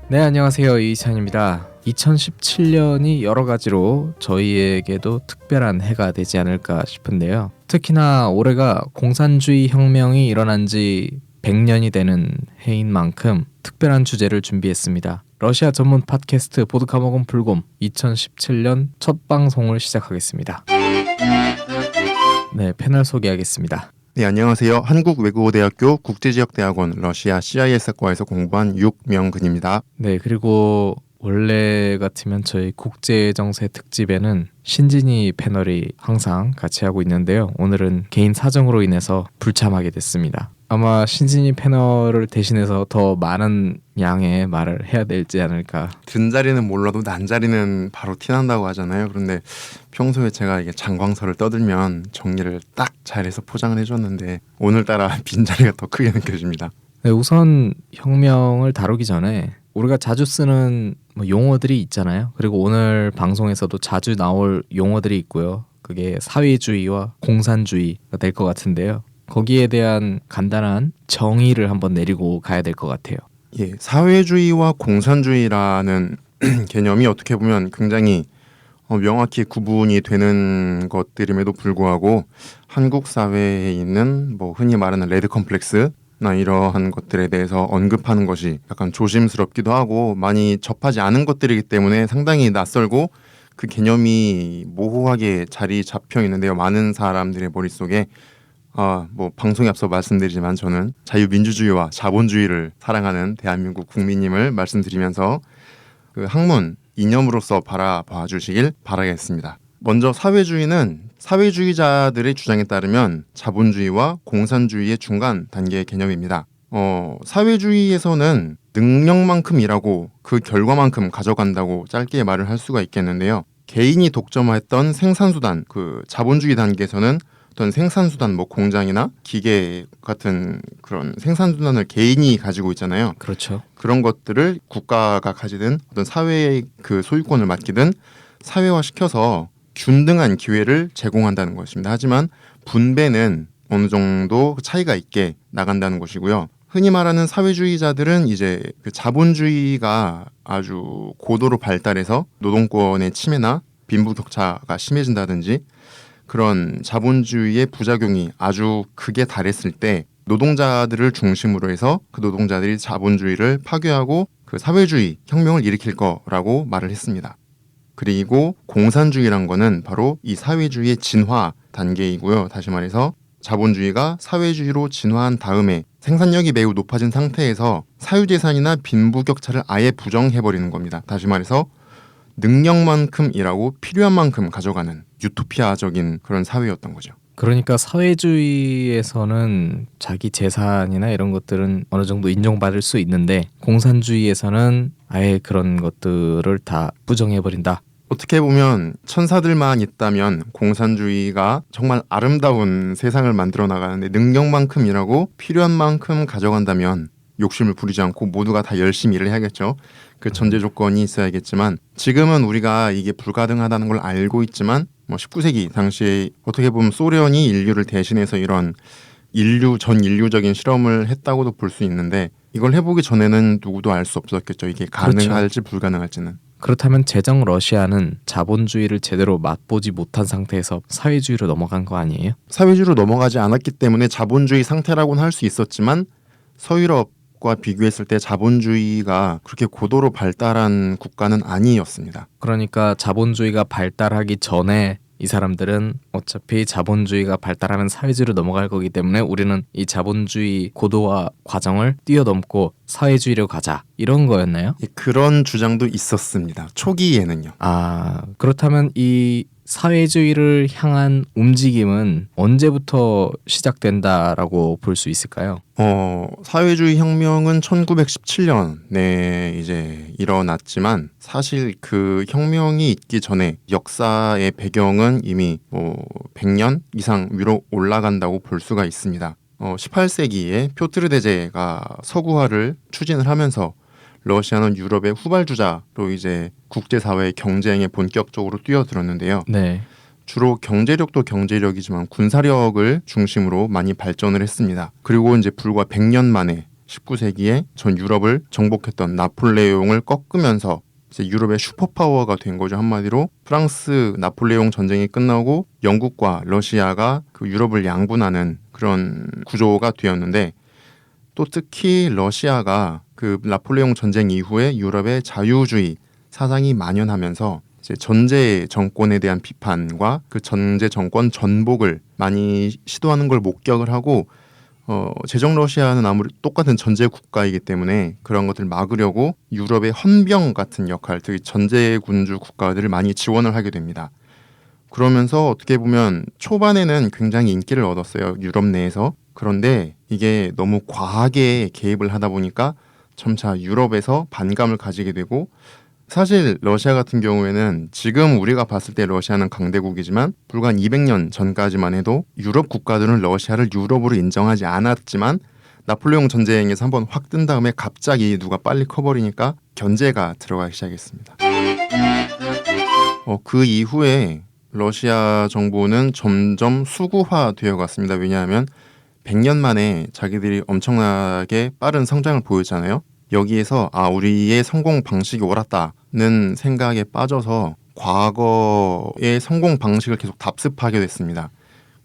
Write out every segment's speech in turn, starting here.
네, 안녕하세요. 이찬입니다. 2017년이 여러 가지로 저희에게도 특별한 해가 되지 않을까 싶은데요. 특히나 올해가 공산주의 혁명이 일어난 지 100년이 되는 해인 만큼 특별한 주제를 준비했습니다. 러시아 전문 팟캐스트 보드카 먹은 불곰 2017년 첫 방송을 시작하겠습니다. 네, 패널 소개하겠습니다. 네, 안녕하세요. 한국외국어대학교 국제지역대학원 러시아 CIS과에서 공부한 육명근입니다. 네, 그리고 원래 같으면 저희 국제정세 특집에는 신진이 패널이 항상 같이 하고 있는데요. 오늘은 개인 사정으로 인해서 불참하게 됐습니다. 아마 신진이 패널을 대신해서 더 많은 양의 말을 해야 되지 않을까. 든 자리는 몰라도 난 자리는 바로 티난다고 하잖아요. 그런데 평소에 제가 이게 장광설을 떠들면 정리를 딱 잘해서 포장을 해줬는데 오늘따라 빈자리가 더 크게 느껴집니다. 네, 우선 혁명을 다루기 전에 우리가 자주 쓰는 용어들이 있잖아요. 그리고 오늘 방송에서도 자주 나올 용어들이 있고요. 그게 사회주의와 공산주의가 될 것 같은데요. 거기에 대한 간단한 정의를 한번 내리고 가야 될 것 같아요. 예, 사회주의와 공산주의라는 개념이 어떻게 보면 굉장히 명확히 구분이 되는 것들임에도 불구하고 한국 사회에 있는 흔히 말하는 레드 컴플렉스나 이러한 것들에 대해서 언급하는 것이 약간 조심스럽기도 하고 많이 접하지 않은 것들이기 때문에 상당히 낯설고 그 개념이 모호하게 자리 잡혀 있는데요. 많은 사람들의 머릿속에 방송에 앞서 말씀드리지만 저는 자유민주주의와 자본주의를 사랑하는 대한민국 국민임을 말씀드리면서 그 학문 이념으로서 바라봐 주시길 바라겠습니다. 먼저 사회주의는 사회주의자들의 주장에 따르면 자본주의와 공산주의의 중간 단계의 개념입니다. 사회주의에서는 능력만큼 일하고 그 결과만큼 가져간다고 짧게 말을 할 수가 있겠는데요. 개인이 독점했던 생산수단, 그 자본주의 단계에서는 어떤 생산수단, 공장이나 기계 같은 그런 생산수단을 개인이 가지고 있잖아요. 그렇죠. 그런 것들을 국가가 가지든 어떤 사회의 그 소유권을 맡기든 사회화시켜서 균등한 기회를 제공한다는 것입니다. 하지만 분배는 어느 정도 차이가 있게 나간다는 것이고요. 흔히 말하는 사회주의자들은 이제 그 자본주의가 아주 고도로 발달해서 노동권의 침해나 빈부격차가 심해진다든지 그런 자본주의의 부작용이 아주 극에 달했을 때 노동자들을 중심으로 해서 그 노동자들이 자본주의를 파괴하고 그 사회주의 혁명을 일으킬 거라고 말을 했습니다. 그리고 공산주의란 거는 바로 이 사회주의의 진화 단계이고요. 다시 말해서 자본주의가 사회주의로 진화한 다음에 생산력이 매우 높아진 상태에서 사유재산이나 빈부격차를 아예 부정해버리는 겁니다. 다시 말해서 능력만큼 일하고 필요한 만큼 가져가는 유토피아적인 그런 사회였던 거죠. 그러니까 사회주의에서는 자기 재산이나 이런 것들은 어느 정도 인정받을 수 있는데 공산주의에서는 아예 그런 것들을 다 부정해버린다. 어떻게 보면 천사들만 있다면 공산주의가 정말 아름다운 세상을 만들어 나가는데 능력만큼 일하고 필요한 만큼 가져간다면 욕심을 부리지 않고 모두가 다 열심히 일을 해야겠죠. 그 전제 조건이 있어야겠지만 지금은 우리가 이게 불가능하다는 걸 알고 있지만 19세기 당시에 어떻게 보면 소련이 인류를 대신해서 이런 전 인류적인 실험을 했다고도 볼 수 있는데 이걸 해보기 전에는 누구도 알 수 없었겠죠. 이게 가능할지 불가능할지는. 그렇다면 제정 러시아는 자본주의를 제대로 맛보지 못한 상태에서 사회주의로 넘어간 거 아니에요? 사회주의로 넘어가지 않았기 때문에 자본주의 상태라고는 할 수 있었지만 서유럽과 비교했을 때 자본주의가 그렇게 고도로 발달한 국가는 아니었습니다. 그러니까 자본주의가 발달하기 전에 이 사람들은 어차피 자본주의가 발달하면 사회주의로 넘어갈 거기 때문에 우리는 이 자본주의 고도화 과정을 뛰어넘고 사회주의로 가자 이런 거였나요? 그런 주장도 있었습니다. 초기에는요. 그렇다면 이 사회주의를 향한 움직임은 언제부터 시작된다라고 볼 수 있을까요? 사회주의 혁명은 1917년에 이제 일어났지만 사실 그 혁명이 있기 전에 역사의 배경은 이미 100년 이상 위로 올라간다고 볼 수가 있습니다. 18세기에 표트르 대제가 서구화를 추진을 하면서 러시아는 유럽의 후발주자로 이제 국제사회의 경쟁에 본격적으로 뛰어들었는데요. 네. 주로 경제력도 경제력이지만 군사력을 중심으로 많이 발전을 했습니다. 그리고 이제 불과 100년 만에 19세기에 전 유럽을 정복했던 나폴레옹을 꺾으면서 이제 유럽의 슈퍼파워가 된 거죠. 한마디로 프랑스 나폴레옹 전쟁이 끝나고 영국과 러시아가 그 유럽을 양분하는 그런 구조가 되었는데, 또 특히 러시아가 그 나폴레옹 전쟁 이후에 유럽의 자유주의 사상이 만연하면서 이제 전제 정권에 대한 비판과 그 전제 정권 전복을 많이 시도하는 걸 목격을 하고, 제정 러시아는 아무리 똑같은 전제 국가이기 때문에 그런 것들을 막으려고 유럽의 헌병 같은 역할, 특히 전제군주 국가들을 많이 지원을 하게 됩니다. 그러면서 어떻게 보면 초반에는 굉장히 인기를 얻었어요, 유럽 내에서. 그런데 이게 너무 과하게 개입을 하다 보니까 점차 유럽에서 반감을 가지게 되고, 사실 러시아 같은 경우에는 지금 우리가 봤을 때 러시아는 강대국이지만 불과 한 200년 전까지만 해도 유럽 국가들은 러시아를 유럽으로 인정하지 않았지만, 나폴레옹 전쟁에서 한번 확 뜬 다음에 갑자기 누가 빨리 커버리니까 견제가 들어가기 시작했습니다. 그 이후에 러시아 정부는 점점 수구화되어 갔습니다. 왜냐하면 100년 만에 자기들이 엄청나게 빠른 성장을 보였잖아요. 여기에서 우리의 성공 방식이 옳았다는 생각에 빠져서 과거의 성공 방식을 계속 답습하게 됐습니다.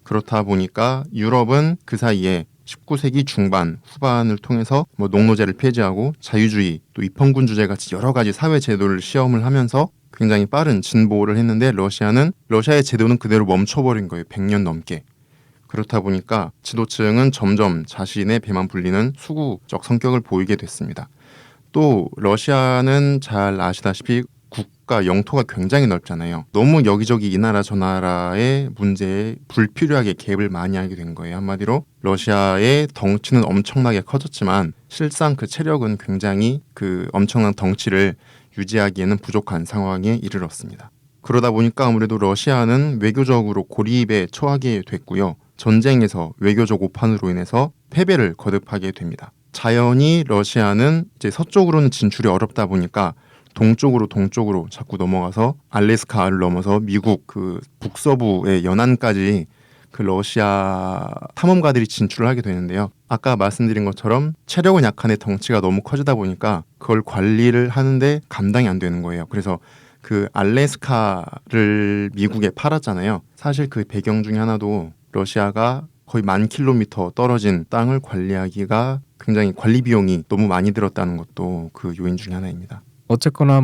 그렇다 보니까 유럽은 그 사이에 19세기 중반, 후반을 통해서 농노제를 폐지하고 자유주의, 또 입헌군주제 같이 여러 가지 사회 제도를 시험을 하면서 굉장히 빠른 진보를 했는데, 러시아의 제도는 그대로 멈춰버린 거예요. 100년 넘게. 그렇다 보니까 지도층은 점점 자신의 배만 불리는 수구적 성격을 보이게 됐습니다. 또 러시아는 잘 아시다시피 국가 영토가 굉장히 넓잖아요. 너무 여기저기 이 나라 저 나라의 문제에 불필요하게 개입을 많이 하게 된 거예요. 한마디로 러시아의 덩치는 엄청나게 커졌지만 실상 그 체력은 굉장히 그 엄청난 덩치를 유지하기에는 부족한 상황에 이르렀습니다. 그러다 보니까 아무래도 러시아는 외교적으로 고립에 처하게 됐고요. 전쟁에서 외교적 오판으로 인해서 패배를 거듭하게 됩니다. 자연히 러시아는 이제 서쪽으로는 진출이 어렵다 보니까 동쪽으로 자꾸 넘어가서 알래스카를 넘어서 미국 그 북서부의 연안까지 그 러시아 탐험가들이 진출을 하게 되는데요. 아까 말씀드린 것처럼 체력은 약한데 덩치가 너무 커지다 보니까 그걸 관리를 하는데 감당이 안 되는 거예요. 그래서 그 알래스카를 미국에 팔았잖아요. 사실 그 배경 중에 하나도 러시아가 거의 10,000km 떨어진 땅을 관리하기가 굉장히 관리 비용이 너무 많이 들었다는 것도 그 요인 중에 하나입니다. 어쨌거나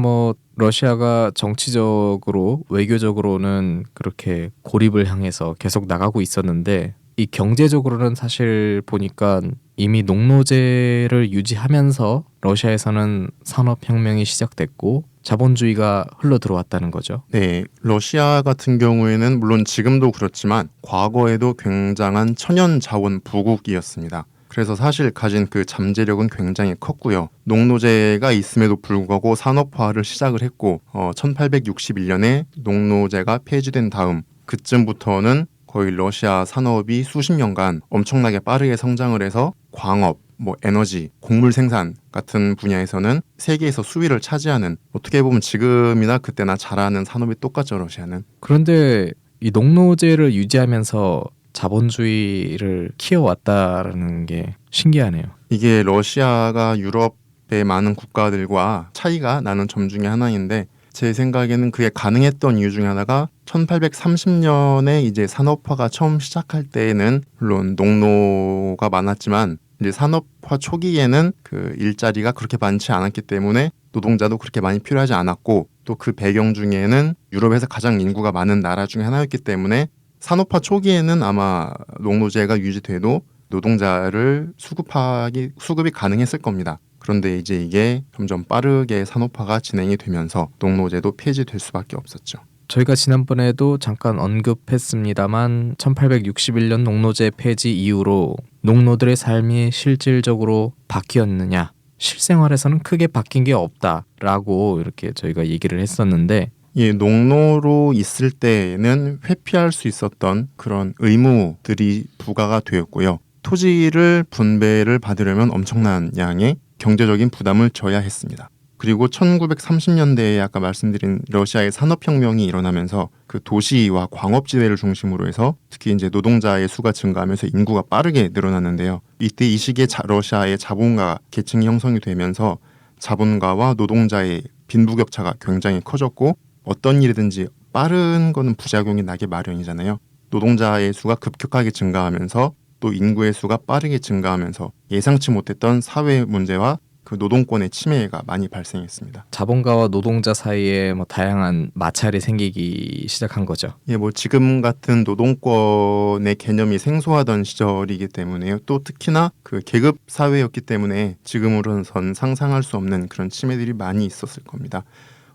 러시아가 정치적으로 외교적으로는 그렇게 고립을 향해서 계속 나가고 있었는데, 이 경제적으로는 사실 보니까 이미 농노제를 유지하면서 러시아에서는 산업혁명이 시작됐고 자본주의가 흘러 들어왔다는 거죠. 네, 러시아 같은 경우에는 물론 지금도 그렇지만 과거에도 굉장한 천연 자원 부국이었습니다. 그래서 사실 가진 그 잠재력은 굉장히 컸고요. 농노제가 있음에도 불구하고 산업화를 시작을 했고 1861년에 농노제가 폐지된 다음 그쯤부터는 거의 러시아 산업이 수십 년간 엄청나게 빠르게 성장을 해서 광업, 에너지, 곡물 생산 같은 분야에서는 세계에서 수위를 차지하는, 어떻게 보면 지금이나 그때나 잘하는 산업이 똑같죠, 러시아는. 그런데 이 농노제를 유지하면서 자본주의를 키워왔다라는 게 신기하네요. 이게 러시아가 유럽의 많은 국가들과 차이가 나는 점 중에 하나인데, 제 생각에는 그게 가능했던 이유 중에 하나가 1830년에 이제 산업화가 처음 시작할 때에는 물론 농노가 많았지만 이제 산업화 초기에는 그 일자리가 그렇게 많지 않았기 때문에 노동자도 그렇게 많이 필요하지 않았고, 또 그 배경 중에는 유럽에서 가장 인구가 많은 나라 중에 하나였기 때문에 산업화 초기에는 아마 농노제가 유지돼도 노동자를 수급이 가능했을 겁니다. 그런데 이제 이게 점점 빠르게 산업화가 진행이 되면서 농노제도 폐지될 수밖에 없었죠. 저희가 지난번에도 잠깐 언급했습니다만 1861년 농노제 폐지 이후로 농노들의 삶이 실질적으로 바뀌었느냐, 실생활에서는 크게 바뀐 게 없다라고 이렇게 저희가 얘기를 했었는데, 농노로 있을 때는 회피할 수 있었던 그런 의무들이 부과가 되었고요. 토지를 분배를 받으려면 엄청난 양의 경제적인 부담을 져야 했습니다. 그리고 1930년대에 아까 말씀드린 러시아의 산업혁명이 일어나면서 그 도시와 광업지대를 중심으로 해서 특히 이제 노동자의 수가 증가하면서 인구가 빠르게 늘어났는데요. 이때 이 시기에 러시아의 자본가 계층이 형성이 되면서 자본가와 노동자의 빈부격차가 굉장히 커졌고 어떤 일이든지 빠른 거는 부작용이 나게 마련이잖아요. 노동자의 수가 급격하게 증가하면서 또 인구의 수가 빠르게 증가하면서 예상치 못했던 사회 문제와 그 노동권의 침해가 많이 발생했습니다. 자본가와 노동자 사이에 뭐 다양한 마찰이 생기기 시작한 거죠. 예, 뭐 지금 같은 노동권의 개념이 생소하던 시절이기 때문에요. 또 특히나 그 계급 사회였기 때문에 지금으로선 상상할 수 없는 그런 침해들이 많이 있었을 겁니다.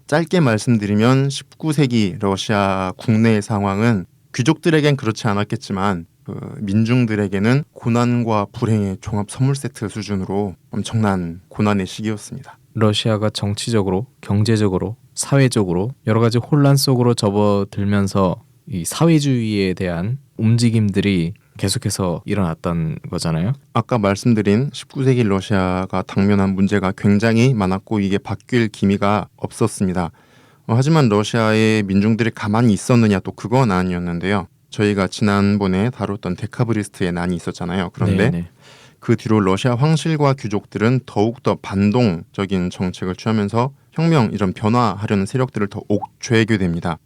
짧게 말씀드리면 19세기 러시아 국내 상황은 귀족들에겐 그렇지 않았겠지만 그 민중들에게는 고난과 불행의 종합 선물 세트 수준으로 엄청난 고난의 시기였습니다. 러시아가 정치적으로, 경제적으로, 사회적으로 여러 가지 혼란 속으로 접어들면서 이 사회주의에 대한 움직임들이 계속해서 일어났던 거잖아요. 아까 말씀드린 19세기 러시아가 당면한 문제가 굉장히 많았고 이게 바뀔 기미가 없었습니다. 하지만 러시아의 민중들이 가만히 있었느냐 또 그건 아니었는데요. 저희가 지난번에 다뤘던 데카브리스트의 난이 있었잖아요. 그런데 네네. 그 뒤로 러시아 황실과 귀족들은 더욱더 반동적인 정책을 취하면서 혁명 이런 변화하려는 세력들을 더 옥죄게 됩니다.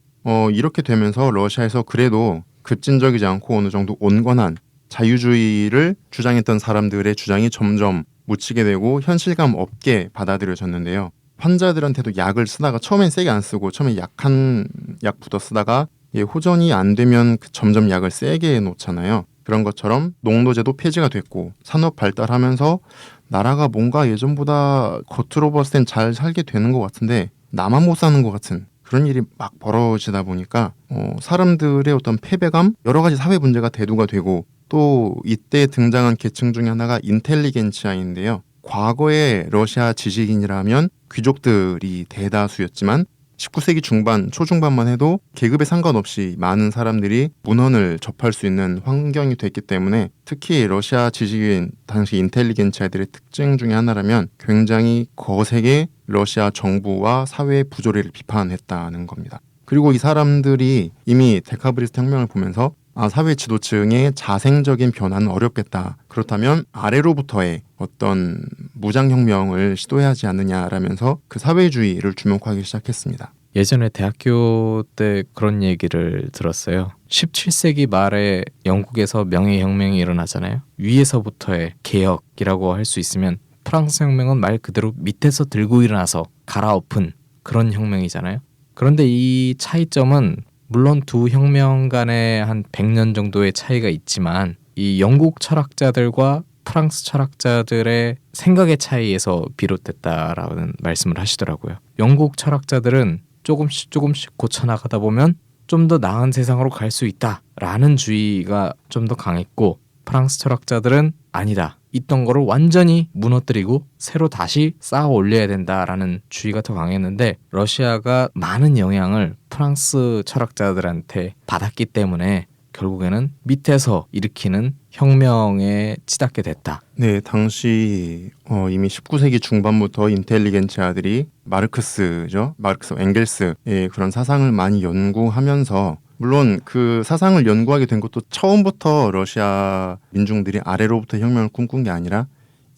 이렇게 되면서 러시아에서 그래도 급진적이지 않고 어느 정도 온건한 자유주의를 주장했던 사람들의 주장이 점점 묻히게 되고 현실감 없게 받아들여졌는데요. 환자들한테도 약을 쓰다가 처음엔 세게 안 쓰고 처음에 약한 약부터 쓰다가 호전이 안 되면 점점 약을 세게 놓잖아요. 그런 것처럼 농도제도 폐지가 됐고 산업 발달하면서 나라가 뭔가 예전보다 겉으로 봤을 땐 잘 살게 되는 것 같은데 나만 못 사는 것 같은 그런 일이 막 벌어지다 보니까 사람들의 어떤 패배감, 여러 가지 사회 문제가 대두가 되고 또 이때 등장한 계층 중에 하나가 인텔리겐치아인데요. 과거의 러시아 지식인이라면 귀족들이 대다수였지만 19세기 중반, 초중반만 해도 계급에 상관없이 많은 사람들이 문헌을 접할 수 있는 환경이 됐기 때문에 특히 러시아 지식인, 당시 인텔리겐치아들의 특징 중에 하나라면 굉장히 거세게 러시아 정부와 사회의 부조리를 비판했다는 겁니다. 그리고 이 사람들이 이미 데카브리스트 혁명을 보면서 사회 지도층의 자생적인 변화는 어렵겠다. 그렇다면 아래로부터의 어떤 무장혁명을 시도해야 하지 않느냐라면서 그 사회주의를 주목하기 시작했습니다. 예전에 대학교 때 그런 얘기를 들었어요. 17세기 말에 영국에서 명예혁명이 일어나잖아요. 위에서부터의 개혁이라고 할 수 있으면 프랑스 혁명은 말 그대로 밑에서 들고 일어나서 갈아엎은 그런 혁명이잖아요. 그런데 이 차이점은 물론 두 혁명 간에 한 100년 정도의 차이가 있지만 이 영국 철학자들과 프랑스 철학자들의 생각의 차이에서 비롯됐다라는 말씀을 하시더라고요. 영국 철학자들은 조금씩 고쳐나가다 보면 좀 더 나은 세상으로 갈 수 있다라는 주의가 좀 더 강했고 프랑스 철학자들은 아니다. 있던 거를 완전히 무너뜨리고 새로 다시 쌓아 올려야 된다라는 주의가 더 강했는데 러시아가 많은 영향을 프랑스 철학자들한테 받았기 때문에 결국에는 밑에서 일으키는 혁명에 치닫게 됐다. 네, 당시 이미 19세기 중반부터 인텔리겐치아들이 마르크스죠. 마르크스, 엥겔스의 그런 사상을 많이 연구하면서 물론 그 사상을 연구하게 된 것도 처음부터 러시아 민중들이 아래로부터 혁명을 꿈꾼 게 아니라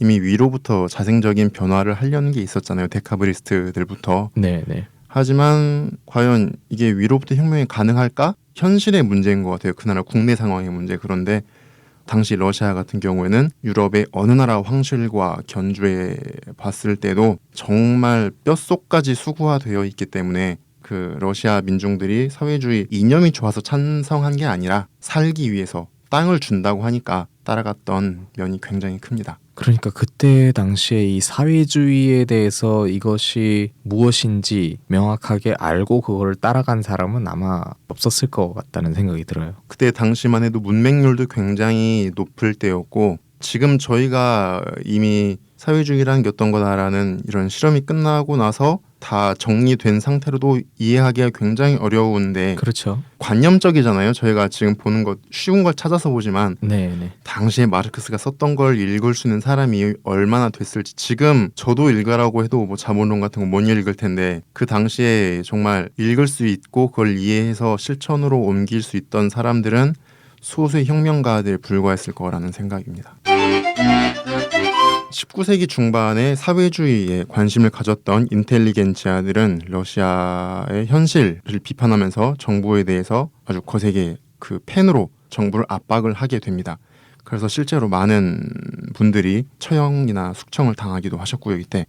이미 위로부터 자생적인 변화를 하려는 게 있었잖아요. 데카브리스트들부터. 네네. 하지만 과연 이게 위로부터 혁명이 가능할까? 현실의 문제인 것 같아요. 그 나라 국내 상황의 문제. 그런데 당시 러시아 같은 경우에는 유럽의 어느 나라 황실과 견주해 봤을 때도 정말 뼛속까지 수구화되어 있기 때문에 그 러시아 민중들이 사회주의 이념이 좋아서 찬성한 게 아니라 살기 위해서 땅을 준다고 하니까 따라갔던 면이 굉장히 큽니다. 그러니까 그때 당시에 이 사회주의에 대해서 이것이 무엇인지 명확하게 알고 그거를 따라간 사람은 아마 없었을 것 같다는 생각이 들어요. 그때 당시만 해도 문맹률도 굉장히 높을 때였고 지금 저희가 이미 사회주의라는 게 어떤 거다라는 이런 실험이 끝나고 나서 다 정리된 상태로도 이해하기가 굉장히 어려운데 그렇죠. 관념적이잖아요. 저희가 지금 보는 것 쉬운 걸 찾아서 보지만 네네. 당시에 마르크스가 썼던 걸 읽을 수 있는 사람이 얼마나 됐을지 지금 저도 읽으라고 해도 뭐 자본론 같은 거 못 읽을 텐데 그 당시에 정말 읽을 수 있고 그걸 이해해서 실천으로 옮길 수 있던 사람들은 소수의 혁명가들에 불과했을 거라는 생각입니다. 19세기 중반에 사회주의에 관심을 가졌던 인텔리겐치아들은 러시아의 현실을 비판하면서 정부에 대해서 아주 거세게 그 펜으로 정부를 압박을 하게 됩니다. 그래서 실제로 많은 분들이 처형이나 숙청을 당하기도 하셨고요. 이때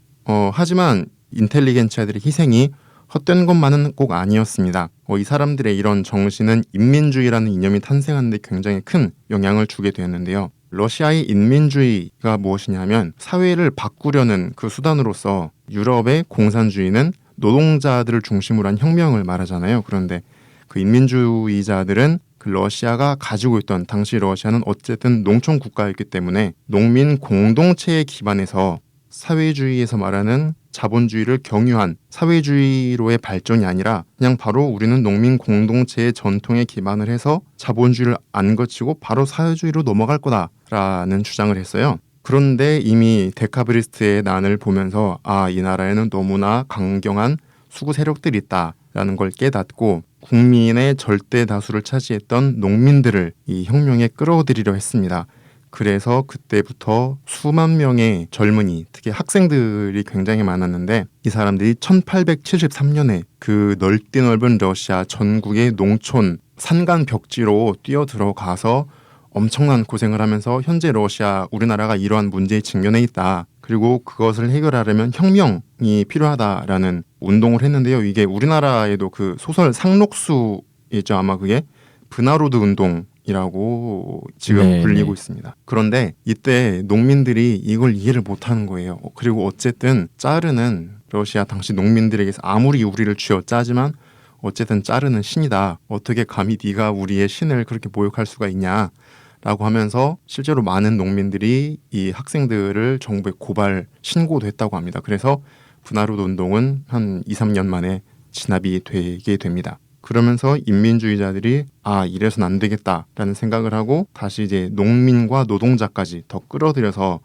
하지만 인텔리겐치아들의 희생이 헛된 것만은 꼭 아니었습니다. 이 사람들의 이런 정신은 인민주의라는 이념이 탄생하는 데 굉장히 큰 영향을 주게 되었는데요. 러시아의 인민주의가 무엇이냐면 사회를 바꾸려는 그 수단으로서 유럽의 공산주의는 노동자들을 중심으로 한 혁명을 말하잖아요. 그런데 그 인민주의자들은 그 러시아가 가지고 있던 당시 러시아는 어쨌든 농촌 국가였기 때문에 농민 공동체에 기반해서 사회주의에서 말하는 자본주의를 경유한 사회주의로의 발전이 아니라 그냥 바로 우리는 농민 공동체의 전통에 기반을 해서 자본주의를 안 거치고 바로 사회주의로 넘어갈 거다라는 주장을 했어요. 그런데 이미 데카브리스트의 난을 보면서 이 나라에는 너무나 강경한 수구 세력들이 있다라는 걸 깨닫고 국민의 절대 다수를 차지했던 농민들을 이 혁명에 끌어들이려 했습니다. 그래서 그때부터 수만 명의 젊은이, 특히 학생들이 굉장히 많았는데 이 사람들이 1873년에 그 넓디 넓은 러시아 전국의 농촌, 산간 벽지로 뛰어들어가서 엄청난 고생을 하면서 현재 러시아, 우리나라가 이러한 문제에 직면해 있다. 그리고 그것을 해결하려면 혁명이 필요하다라는 운동을 했는데요. 이게 우리나라에도 그 소설 상록수이죠. 아마 그게 브나로드 운동 이라고 지금 네네. 불리고 있습니다. 그런데 이때 농민들이 이걸 이해를 못하는 거예요. 그리고 어쨌든 짜르는 러시아 당시 농민들에게서 아무리 우리를 쥐어짜지만 어쨌든 짜르는 신이다. 어떻게 감히 네가 우리의 신을 그렇게 모욕할 수가 있냐 라고 하면서 실제로 많은 농민들이 이 학생들을 정부에 고발 신고도 했다고 합니다. 그래서 브나로드 운동은 한 2, 3년 만에 진압이 되게 됩니다. 그러면서 인민주의자들이 이래서는 안 되겠다라는 생각을 하고 다시 이제 농민과 노동자까지 더 끌어들여서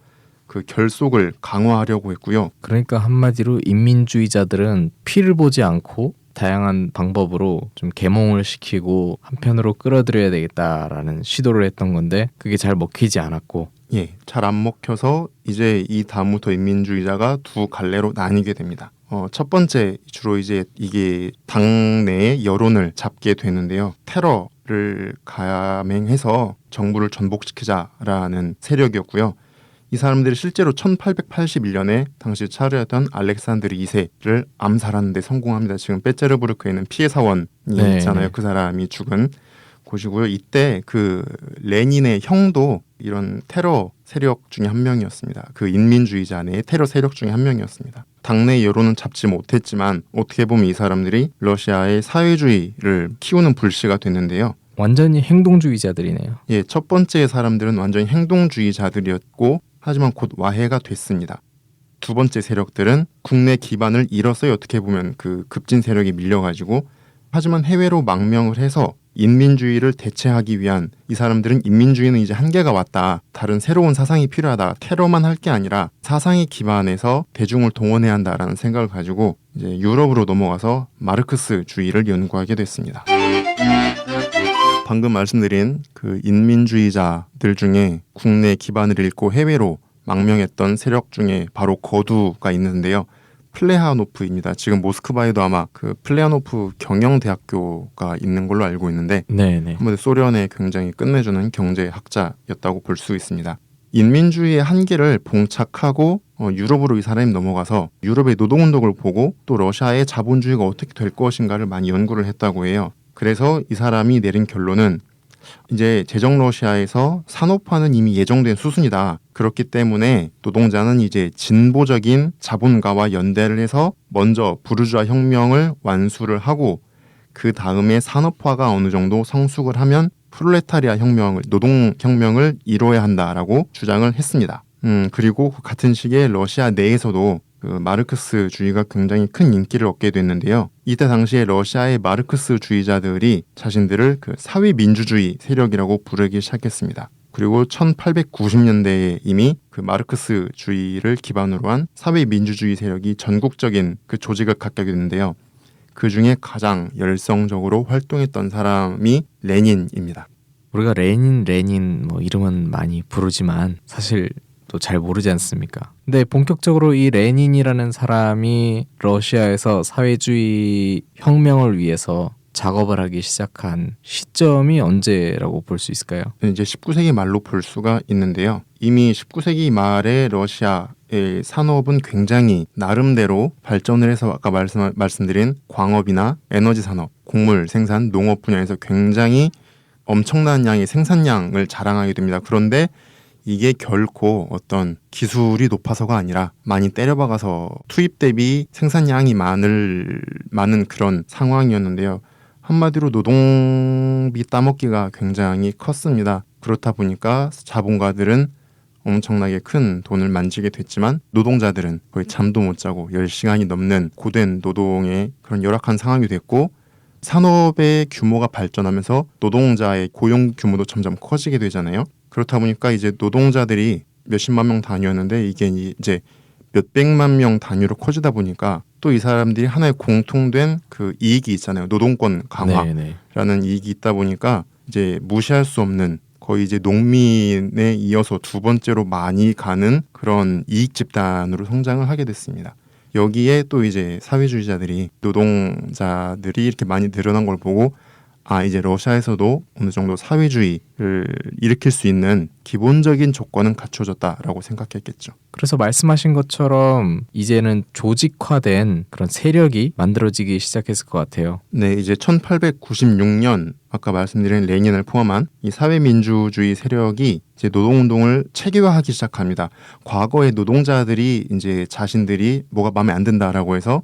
그 결속을 강화하려고 했고요. 그러니까 한마디로 인민주의자들은 피를 보지 않고 다양한 방법으로 좀 계몽을 시키고 한편으로 끌어들여야 되겠다라는 시도를 했던 건데 그게 잘 먹히지 않았고 잘 안 먹혀서 이제 이 다음부터 인민주의자가 두 갈래로 나뉘게 됩니다. 첫 번째 주로 이제 이게 당내의 여론을 잡게 되는데요. 테러를 감행해서 정부를 전복시키자라는 세력이었고요. 이 사람들이 실제로 1881년에 당시 차르였던 알렉산드르 2세를 암살하는 데 성공합니다. 지금 베체르부르크에는 피해 사원이 있잖아요. 그 사람이 죽은 곳이고요. 이때 그 레닌의 형도 이런 테러 세력 중에 한 명이었습니다. 그 인민주의자 내의 테러 세력 중에 한 명이었습니다. 당내 여론은 잡지 못했지만 어떻게 보면 이 사람들이 러시아의 사회주의를 키우는 불씨가 됐는데요. 완전히 행동주의자들이네요. 첫 번째 사람들은 완전히 행동주의자들이었고 하지만 곧 와해가 됐습니다. 두 번째 세력들은 국내 기반을 잃었어요. 어떻게 보면 그 급진 세력이 밀려가지고 하지만 해외로 망명을 해서 인민주의를 대체하기 위한 이 사람들은 인민주의는 이제 한계가 왔다. 다른 새로운 사상이 필요하다. 테러만 할 게 아니라 사상에 기반해서 대중을 동원해야 한다라는 생각을 가지고 이제 유럽으로 넘어가서 마르크스주의를 연구하게 됐습니다. 방금 말씀드린 그 인민주의자들 중에 국내 기반을 잃고 해외로 망명했던 세력 중에 바로 거두가 있는데요. 플레하노프입니다. 지금 모스크바에도 아마 그 플레하노프 경영대학교가 있는 걸로 알고 있는데 소련에 굉장히 끝내주는 경제학자였다고 볼 수 있습니다. 인민주의의 한계를 봉착하고 유럽으로 이 사람이 넘어가서 유럽의 노동운동을 보고 또 러시아의 자본주의가 어떻게 될 것인가를 많이 연구를 했다고 해요. 그래서 이 사람이 내린 결론은 이제 제정 러시아에서 산업화는 이미 예정된 수순이다. 그렇기 때문에 노동자는 이제 진보적인 자본가와 연대를 해서 먼저 부르주아 혁명을 완수를 하고 그 다음에 산업화가 어느 정도 성숙을 하면 프롤레타리아 혁명을, 노동혁명을 이뤄야 한다라고 주장을 했습니다. 그리고 같은 시기에 러시아 내에서도 그 마르크스주의가 굉장히 큰 인기를 얻게 됐는데요. 이때 당시에 러시아의 마르크스주의자들이 자신들을 그 사회민주주의 세력이라고 부르기 시작했습니다. 그리고 1890년대에 이미 그 마르크스주의를 기반으로 한 사회민주주의 세력이 전국적인 그 조직을 갖게 됐는데요. 그 중에 가장 열성적으로 활동했던 사람이 레닌입니다. 우리가 레닌 뭐 이름은 많이 부르지만 사실 또 잘 모르지 않습니까? 근데 본격적으로 이 레닌이라는 사람이 러시아에서 사회주의 혁명을 위해서 작업을 하기 시작한 시점이 언제라고 볼 수 있을까요? 이제 19세기 말로 볼 수가 있는데요. 이미 19세기 말에 러시아의 산업은 굉장히 나름대로 발전을 해서 아까 말씀드린 광업이나 에너지 산업, 곡물 생산, 농업 분야에서 굉장히 엄청난 양의 생산량을 자랑하게 됩니다. 그런데 이게 결코 어떤 기술이 높아서가 아니라 많이 때려박아서 투입 대비 생산량이 많은 그런 상황이었는데요. 한마디로 노동비 따먹기가 굉장히 컸습니다. 그렇다 보니까 자본가들은 엄청나게 큰 돈을 만지게 됐지만 노동자들은 거의 잠도 못 자고 10시간이 넘는 고된 노동의 그런 열악한 상황이 됐고 산업의 규모가 발전하면서 노동자의 고용 규모도 점점 커지게 되잖아요. 그렇다 보니까 이제 노동자들이 몇십만 명 단위였는데 이게 이제 몇백만 명 단위로 커지다 보니까 또 이 사람들이 하나의 공통된 그 이익이 있잖아요. 노동권 강화라는 이익이 있다 보니까 이제 무시할 수 없는 거의 이제 농민에 이어서 두 번째로 많이 가는 그런 이익 집단으로 성장을 하게 됐습니다. 여기에 또 이제 사회주의자들이 노동자들이 이렇게 많이 늘어난 걸 보고 이제 러시아에서도 어느 정도 사회주의를 일으킬 수 있는 기본적인 조건은 갖춰졌다라고 생각했겠죠. 그래서 말씀하신 것처럼 이제는 조직화된 그런 세력이 만들어지기 시작했을 것 같아요. 네, 이제 1896년 아까 말씀드린 레닌을 포함한 이 사회민주주의 세력이 이제 노동운동을 체계화하기 시작합니다. 과거의 노동자들이 이제 자신들이 뭐가 마음에 안 든다라고 해서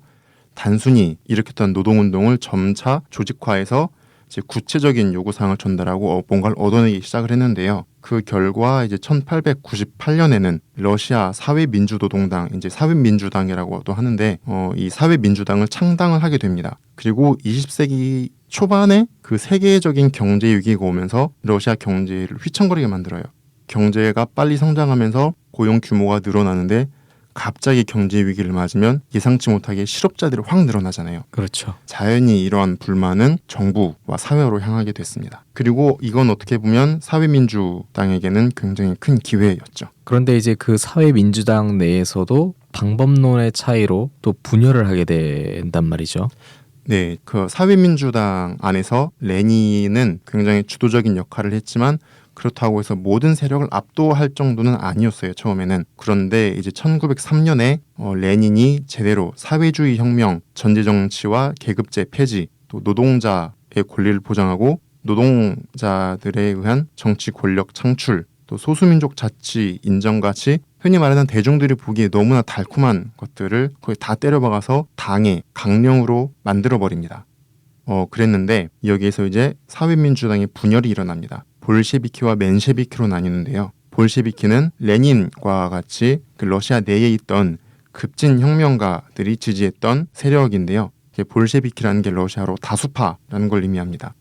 단순히 일으켰던 노동운동을 점차 조직화해서 이제 구체적인 요구사항을 전달하고 뭔가를 얻어내기 시작을 했는데요. 그 결과 이제 1898년에는 러시아 사회민주노동당, 이제 사회민주당이라고도 하는데 이 사회민주당을 창당을 하게 됩니다. 그리고 20세기 초반에 그 세계적인 경제 위기가 오면서 러시아 경제를 휘청거리게 만들어요. 경제가 빨리 성장하면서 고용 규모가 늘어나는데 갑자기 경제 위기를 맞으면 예상치 못하게 실업자들이 확 늘어나잖아요. 그렇죠. 자연히 이러한 불만은 정부와 사회로 향하게 됐습니다. 그리고 이건 어떻게 보면 사회민주당에게는 굉장히 큰 기회였죠. 그런데 이제 그 사회민주당 내에서도 방법론의 차이로 또 분열을 하게 된단 말이죠. 네, 그 사회민주당 안에서 레닌은 굉장히 주도적인 역할을 했지만 그렇다고 해서 모든 세력을 압도할 정도는 아니었어요, 처음에는. 그런데 이제 1903년에 레닌이 제대로 사회주의 혁명, 전제정치와 계급제 폐지, 또 노동자의 권리를 보장하고 노동자들에 의한 정치 권력 창출, 또 소수민족 자치 인정 같이 흔히 말하는 대중들이 보기에 너무나 달콤한 것들을 거의 다 때려박아서 당의 강령으로 만들어버립니다. 그랬는데 여기에서 이제 사회민주당의 분열이 일어납니다. 볼셰비키와 맨셰비키로 나뉘는데요. 볼셰비키는 레닌과 같이 그 러시아 내에 있던 급진 혁명가들이 지지했던 세력인데요. 볼셰비키라는 게 러시아로 다수파라는 걸 의미합니다.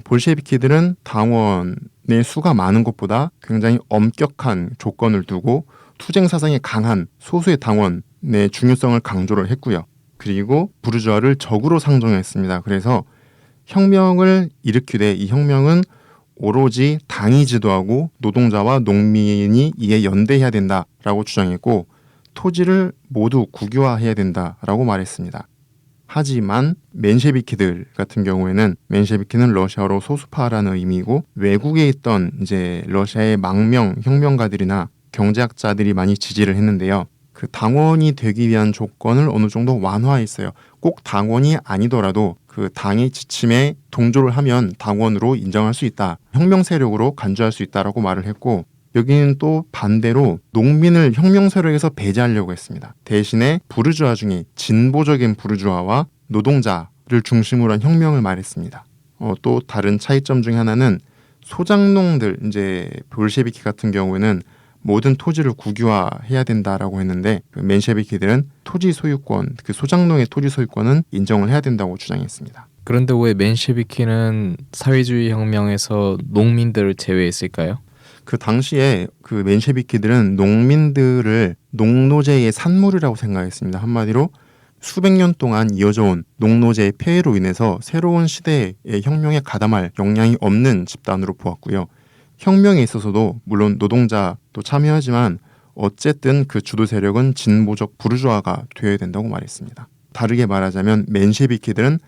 볼셰비키들은 당원의 수가 많은 것보다 굉장히 엄격한 조건을 두고 투쟁 사상이 강한 소수의 당원의 중요성을 강조를 했고요. 그리고 부르주아를 적으로 상정했습니다. 그래서 혁명을 일으키되 이 혁명은 오로지 당이 지도하고 노동자와 농민이 이에 연대해야 된다라고 주장했고 토지를 모두 국유화해야 된다라고 말했습니다. 하지만 맨셰비키들 같은 경우에는 맨셰비키는 러시아로 소수파라는 의미고 외국에 있던 이제 러시아의 망명 혁명가들이나 경제학자들이 많이 지지를 했는데요. 그 당원이 되기 위한 조건을 어느 정도 완화했어요. 꼭 당원이 아니더라도 그 당의 지침에 동조를 하면 당원으로 인정할 수 있다. 혁명 세력으로 간주할 수 있다라고 말을 했고 여기는 또 반대로 농민을 혁명 세력에서 배제하려고 했습니다. 대신에 부르주아 중에 진보적인 부르주아와 노동자를 중심으로 한 혁명을 말했습니다. 또 다른 차이점 중에 하나는 소장농들, 이제 볼셰비키 같은 경우에는 모든 토지를 국유화해야 된다라고 했는데 그 맨셰비키들은 토지 소유권, 그 소장농의 토지 소유권은 인정을 해야 된다고 주장했습니다. 그런데 왜 맨셰비키는 사회주의 혁명에서 농민들을 제외했을까요? 그 당시에 그 맨셰비키들은 농민들을 농노제의 산물이라고 생각했습니다. 한마디로 수백 년 동안 이어져 온 농노제의 폐해로 인해서 새로운 시대의 혁명에 가담할 역량이 없는 집단으로 보았고요. 혁명에 있어서도 물론 노동자도 참여하지만 어쨌든 그 주도 세력은 진보적 부르주아가 되어야 된다고 말했습니다. 다르게 말하자면 맨셰비키들은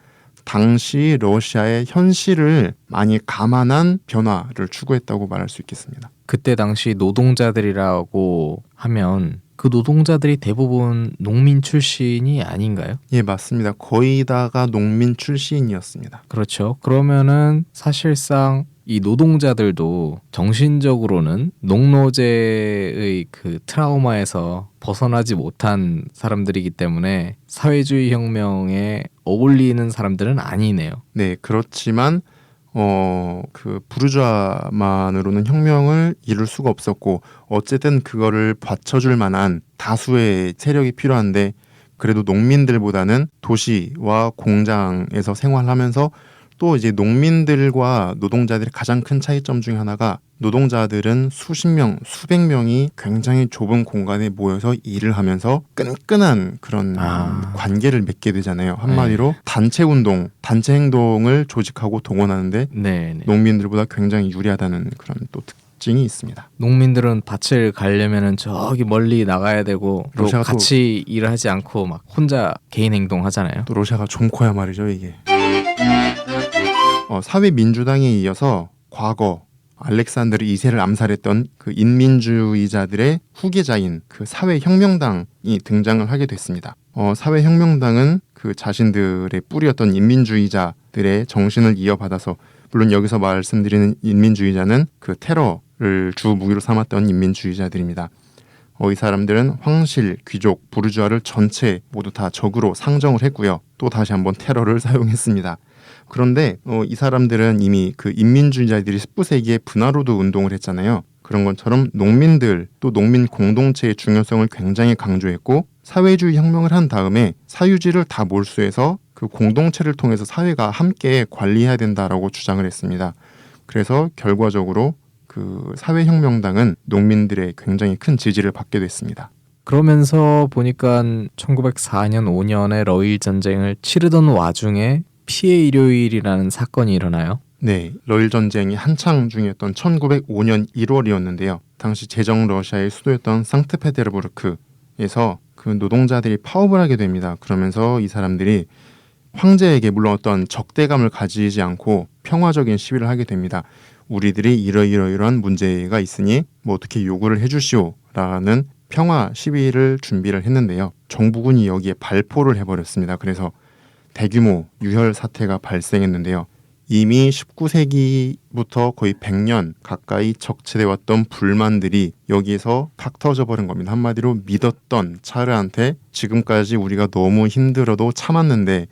당시 러시아의 현실을 많이 감안한 변화를 추구했다고 말할 수 있겠습니다. 그때 당시 노동자들이라고 하면 그 노동자들이 대부분 농민 출신이 아닌가요? 예, 맞습니다. 거의 다가 농민 출신이었습니다. 그렇죠. 그러면은 사실상 이 노동자들도 정신적으로는 농노제의 그 트라우마에서 벗어나지 못한 사람들이기 때문에 사회주의 혁명에 어울리는 사람들은 아니네요. 네, 그렇지만 그 부르주아만으로는 혁명을 이룰 수가 없었고 어쨌든 그거를 받쳐줄 만한 다수의 세력이 필요한데 그래도 농민들보다는 도시와 공장에서 생활하면서 또 이제 농민들과 노동자들의 가장 큰 차이점 중에 하나가 노동자들은 수십 명, 수백 명이 굉장히 좁은 공간에 모여서 일을 하면서 끈끈한 그런 관계를 맺게 되잖아요. 한마디로 단체 운동, 단체 행동을 조직하고 동원하는데 네네. 농민들보다 굉장히 유리하다는 그런 또 특징이 있습니다. 농민들은 밭을 가려면은 저기 멀리 나가야 되고 또 러시아가 같이 일을 하지 않고 막 혼자 개인 행동하잖아요. 또 러시아가 좋고야 말이죠, 이게. 사회민주당에 이어서 과거 알렉산드르 2세를 암살했던 그 인민주의자들의 후계자인 그 사회혁명당이 등장을 하게 됐습니다. 사회혁명당은 그 자신들의 뿌리였던 인민주의자들의 정신을 이어받아서 물론 여기서 말씀드리는 인민주의자는 그 테러를 주 무기로 삼았던 인민주의자들입니다. 이 사람들은 황실, 귀족, 부르주아를 전체 모두 다 적으로 상정을 했고요. 또 다시 한번 테러를 사용했습니다. 그런데 이 사람들은 이미 그 인민주의자들이 19세기에 분화로드 운동을 했잖아요. 그런 것처럼 농민들 또 농민 공동체의 중요성을 굉장히 강조했고 사회주의 혁명을 한 다음에 사유지를 다 몰수해서 그 공동체를 통해서 사회가 함께 관리해야 된다라고 주장을 했습니다. 그래서 결과적으로 그 사회혁명당은 농민들의 굉장히 큰 지지를 받게 됐습니다. 그러면서 보니까 1904년 5년에 러일 전쟁을 치르던 와중에 피해 일요일이라는 사건이 일어나요. 네, 러일 전쟁이 한창 중이었던 1905년 1월이었는데요. 당시 제정 러시아의 수도였던 상트페테르부르크에서 그 노동자들이 파업을 하게 됩니다. 그러면서 이 사람들이 황제에게 물론 어떤 적대감을 가지지 않고 평화적인 시위를 하게 됩니다. 우리들이 이러이러이러한 문제가 있으니 뭐 어떻게 요구를 해주시오라는 평화 시위를 준비를 했는데요. 정부군이 여기에 발포를 해버렸습니다. 그래서 대규모 유혈 사태가 발생했는데요. 이미 19세기부터 거의 100년 가까이 적체돼 왔던 불만들이 여기에서 팍 터져버린 겁니다. 한마디로 믿었던 차르한테 지금까지 우리가 너무 힘들어도 참았는데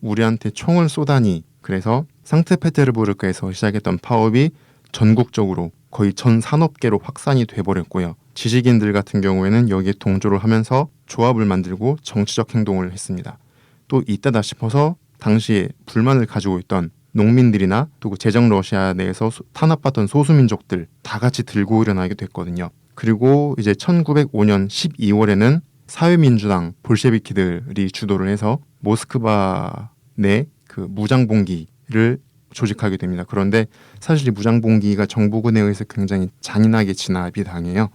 우리한테 총을 쏘다니. 그래서 상트페테르부르크에서 시작했던 파업이 전국적으로 거의 전 산업계로 확산이 돼버렸고요. 지식인들 같은 경우에는 여기에 동조를 하면서 조합을 만들고 정치적 행동을 했습니다. 또 이때다 싶어서 당시에 불만을 가지고 있던 농민들이나 또 그 제정 러시아 내에서 탄압받던 소수민족들 다 같이 들고 일어나게 됐거든요. 그리고 이제 1905년 12월에는 사회민주당 볼셰비키들이 주도를 해서 모스크바 내 그 무장봉기를 조직하게 됩니다. 그런데 사실 이 무장봉기가 정부군에 의해서 굉장히 잔인하게 진압이 당해요.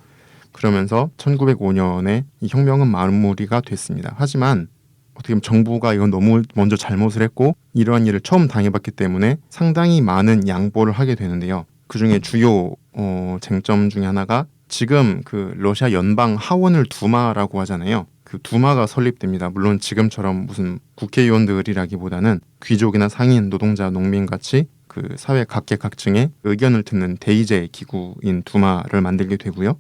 그러면서 1905년에 이 혁명은 마무리가 됐습니다. 하지만 어떻게 보면 정부가 이건 너무 먼저 잘못을 했고 이러한 일을 처음 당해봤기 때문에 상당히 많은 양보를 하게 되는데요. 그중에 주요 쟁점 중에 하나가 지금 그 러시아 연방 하원을 두마라고 하잖아요. 그 두마가 설립됩니다. 물론 지금처럼 무슨 국회의원들이라기보다는 귀족이나 상인, 노동자, 농민 같이 그 사회 각계각층의 의견을 듣는 대의제 기구인 두마를 만들게 되고요.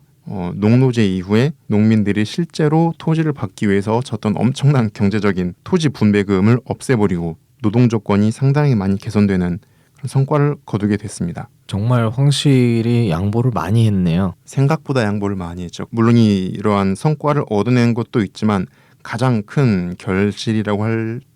농노제 이후에 농민들이 실제로 토지를 받기 위해서 졌던 엄청난 경제적인 토지 분배금을 없애버리고 노동 조건이 상당히 많이 개선되는 성과를 거두게 됐습니다. 정말 황실이 양보를 많이 했네요. 생각보다 양보를 많이 했죠. 물론 이러한 성과를 얻어낸 것도 있지만 가장 큰 결실이라고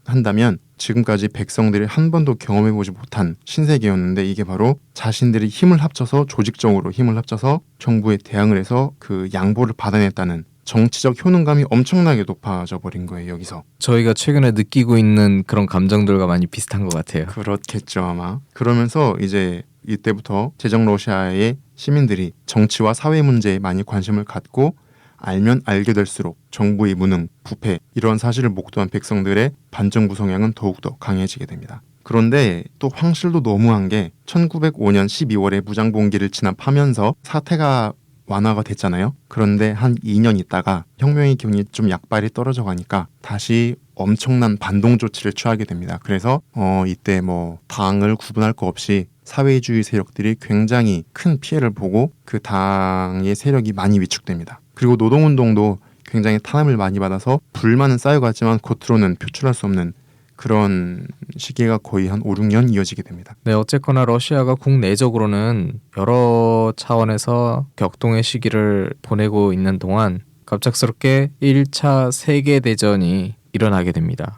한다면 지금까지 백성들이 한 번도 경험해보지 못한 신세계였는데 이게 바로 자신들이 힘을 합쳐서 조직적으로 힘을 합쳐서 정부에 대항을 해서 그 양보를 받아냈다는 정치적 효능감이 엄청나게 높아져 버린 거예요. 여기서. 저희가 최근에 느끼고 있는 그런 감정들과 많이 비슷한 것 같아요. 그렇겠죠 아마. 그러면서 이제 이때부터 제정 러시아의 시민들이 정치와 사회 문제에 많이 관심을 갖고 알면 알게 될수록 정부의 무능, 부패 이런 사실을 목도한 백성들의 반정부 성향은 더욱더 강해지게 됩니다. 그런데 또 황실도 너무한 게 1905년 12월에 무장봉기를 진압하면서 사태가 완화가 됐잖아요. 그런데 한 2년 있다가 혁명의 기운이 좀 약발이 떨어져 가니까 다시 엄청난 반동 조치를 취하게 됩니다. 그래서 이때 뭐 당을 구분할 거 없이 사회주의 세력들이 굉장히 큰 피해를 보고 그 당의 세력이 많이 위축됩니다. 그리고 노동운동도 굉장히 탄압을 많이 받아서 불만은 쌓여갔지만 겉으로는 표출할 수 없는 그런 시기가 거의 한 5, 6년 이어지게 됩니다. 네, 어쨌거나 러시아가 국내적으로는 여러 차원에서 격동의 시기를 보내고 있는 동안 갑작스럽게 1차 세계대전이 일어나게 됩니다.